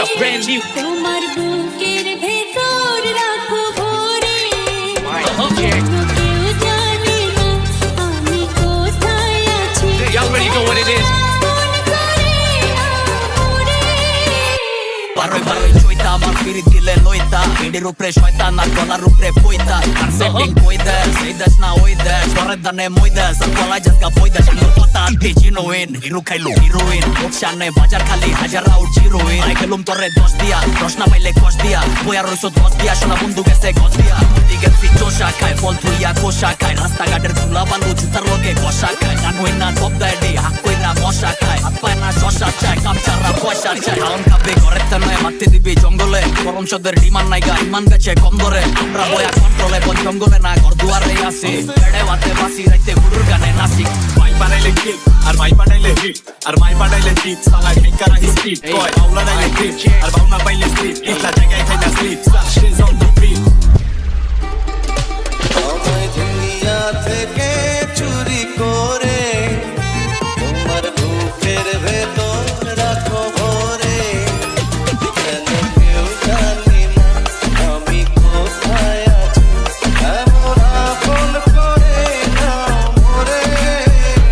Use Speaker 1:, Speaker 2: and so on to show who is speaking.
Speaker 1: That's brand new.
Speaker 2: তোমার বুকের ভেতর রাখো ভরে
Speaker 1: Yeah.
Speaker 2: কেউ জানে না আমি কোথায় আছি
Speaker 1: Y'all already know what it is.
Speaker 2: মন করে আমরে
Speaker 3: বারোই বারোই চইতা আমার পিড়ি দিলে লইতা পিড়ির উপরে শয়তান আর গলার উপরে পইতা আর সেটিং কই দেয় সেই দেশ না ওই দেশ ঘরের দানে মই দেশ আর গলায় জায়গা বই দেশ আমার কথা আনতে জিনোইন হিরো খাইলো হিরোইন লোকসানে বাজার খালি হাজারা উঠ জিরোইন আই গেলুম তোরে 10 দিয়া প্রশ্ন পাইলে কষ দিয়া বইয়া রইছো 10 দিয়া শোনা বন্ধু গেছে গছ দিয়া গেছি চোষা খায় ফল থুইয়া কোষা খায় রাস্তাঘাটের ধুলা বালু জুতার লগে কষা খায় গান হই না টপ দেয় ডে হাক কই না মশা খায় হাত পায় না শশা চায় কাম চারা পয়সা চায় হাওন খাবে ঘরের তেনয় মারতে দিবি জঙ্গলে গরম সদের ডিমান্ড নাই গা ইমান বেচে কম ধরে আমরা বয়া কন্ট্রোলে বন জঙ্গলে না ঘর দুয়ারে আসি বেড়ে ওয়াতে বাসি রাইতে গুরুর গানে নাচি
Speaker 4: মাই বানাইলে কিক আর মাই বানাইলে হিট আর মাই বানাইলে জিত সালা হেকারা হিস্ট্রিট কয় আউলা নাইলে ক্রিপ আর বাউনা পাইলে স্লিপ ইতলা জায়গায় খাইনা স্লিপ